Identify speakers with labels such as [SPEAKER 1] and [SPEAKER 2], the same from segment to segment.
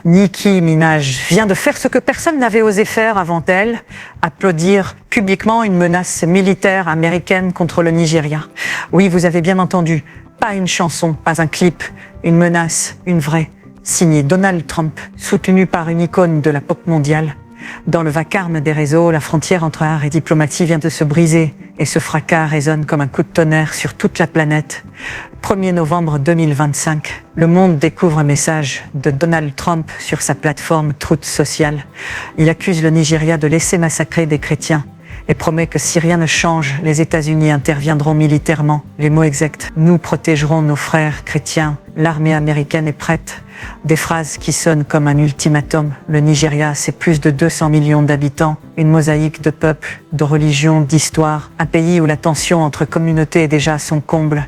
[SPEAKER 1] Nicki Minaj vient de faire ce que personne n'avait osé faire avant elle, applaudir publiquement une menace militaire américaine contre le Nigeria. Oui, vous avez bien entendu, pas une chanson, pas un clip, une menace, une vraie, signée Donald Trump, soutenue par une icône de la pop mondiale. Dans le vacarme des réseaux, la frontière entre art et diplomatie vient de se briser et ce fracas résonne comme un coup de tonnerre sur toute la planète. 1er novembre 2025, le monde découvre un message de Donald Trump sur sa plateforme Truth Social. Il accuse le Nigeria de laisser massacrer des chrétiens et promet que si rien ne change, les États-Unis interviendront militairement. Les mots exacts: nous protégerons nos frères chrétiens, l'armée américaine est prête. Des phrases qui sonnent comme un ultimatum. Le Nigeria, c'est plus de 200 millions d'habitants, une mosaïque de peuples, de religions, d'histoires, un pays où la tension entre communautés est déjà à son comble.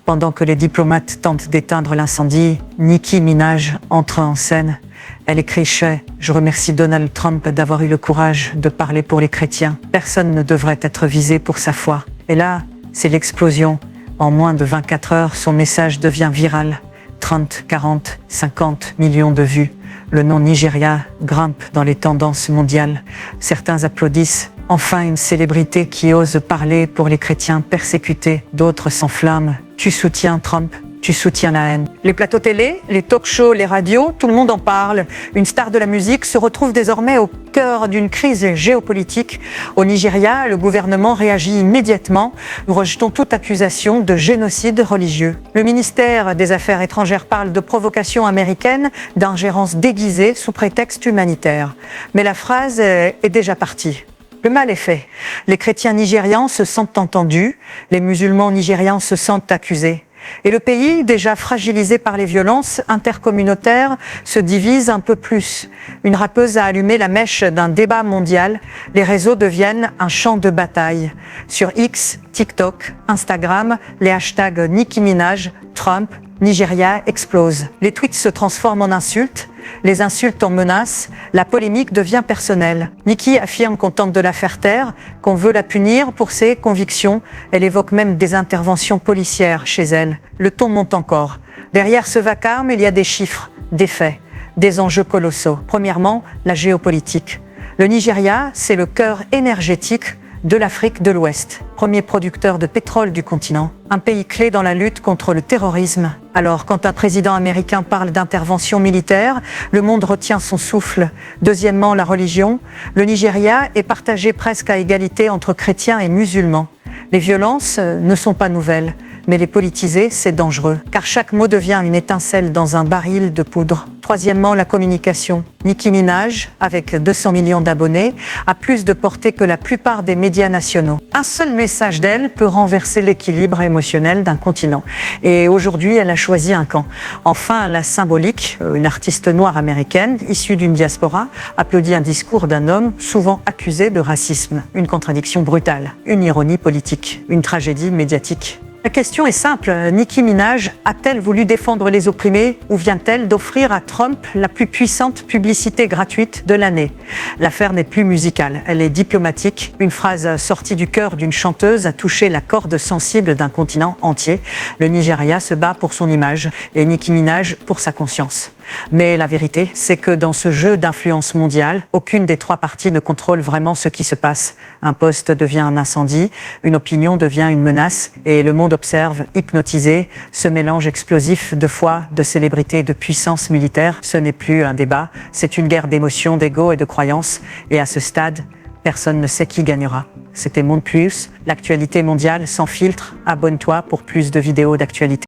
[SPEAKER 1] Pendant que les diplomates tentent d'éteindre l'incendie, Nicki Minaj entre en scène. Elle écrit « Je remercie Donald Trump d'avoir eu le courage de parler pour les chrétiens. Personne ne devrait être visé pour sa foi. » Et là, c'est l'explosion. En moins de 24 heures, son message devient viral. 30, 40, 50 millions de vues. Le nom Nigeria grimpe dans les tendances mondiales. Certains applaudissent. Enfin, une célébrité qui ose parler pour les chrétiens persécutés. D'autres s'enflamment. Tu soutiens Trump? Tu soutiens la haine. Les plateaux télé, les talk-shows, les radios, tout le monde en parle. Une star de la musique se retrouve désormais au cœur d'une crise géopolitique. Au Nigeria, le gouvernement réagit immédiatement. Nous rejetons toute accusation de génocide religieux. Le ministère des Affaires étrangères parle de provocation américaine, d'ingérence déguisée sous prétexte humanitaire. Mais la phrase est déjà partie. Le mal est fait. Les chrétiens nigérians se sentent entendus, les musulmans nigérians se sentent accusés. Et le pays, déjà fragilisé par les violences intercommunautaires, se divise un peu plus. Une rappeuse a allumé la mèche d'un débat mondial. Les réseaux deviennent un champ de bataille. Sur X, TikTok, Instagram, les hashtags Nicki Minaj, Trump, Nigeria explosent. Les tweets se transforment en insultes, les insultes en menaces, la polémique devient personnelle. Nicki affirme qu'on tente de la faire taire, qu'on veut la punir pour ses convictions. Elle évoque même des interventions policières chez elle. Le ton monte encore. Derrière ce vacarme, il y a des chiffres, des faits, des enjeux colossaux. Premièrement, la géopolitique. Le Nigeria, c'est le cœur énergétique de l'Afrique de l'Ouest, premier producteur de pétrole du continent, un pays clé dans la lutte contre le terrorisme. Alors, quand un président américain parle d'intervention militaire, le monde retient son souffle. Deuxièmement, la religion. Le Nigeria est partagé presque à égalité entre chrétiens et musulmans. Les violences ne sont pas nouvelles, mais les politiser, c'est dangereux, car chaque mot devient une étincelle dans un baril de poudre. Troisièmement, la communication. Nicki Minaj, avec 200 millions d'abonnés, a plus de portée que la plupart des médias nationaux. Un seul message d'elle peut renverser l'équilibre émotionnel d'un continent. Et aujourd'hui, elle a choisi un camp. Enfin, la symbolique, une artiste noire américaine, issue d'une diaspora, applaudit un discours d'un homme souvent accusé de racisme. Une contradiction brutale, une ironie politique, une tragédie médiatique. La question est simple, Nicki Minaj a-t-elle voulu défendre les opprimés ou vient-elle d'offrir à Trump la plus puissante publicité gratuite de l'année? L'affaire n'est plus musicale, elle est diplomatique. Une phrase sortie du cœur d'une chanteuse a touché la corde sensible d'un continent entier. Le Nigeria se bat pour son image et Nicki Minaj pour sa conscience. Mais la vérité, c'est que dans ce jeu d'influence mondiale, aucune des trois parties ne contrôle vraiment ce qui se passe. Un poste devient un incendie, une opinion devient une menace, et le monde observe, hypnotisé, ce mélange explosif de foi, de célébrité et de puissance militaire. Ce n'est plus un débat, c'est une guerre d'émotions, d'ego et de croyances. Et à ce stade, personne ne sait qui gagnera. C'était Monde Plus, l'actualité mondiale sans filtre. Abonne-toi pour plus de vidéos d'actualité.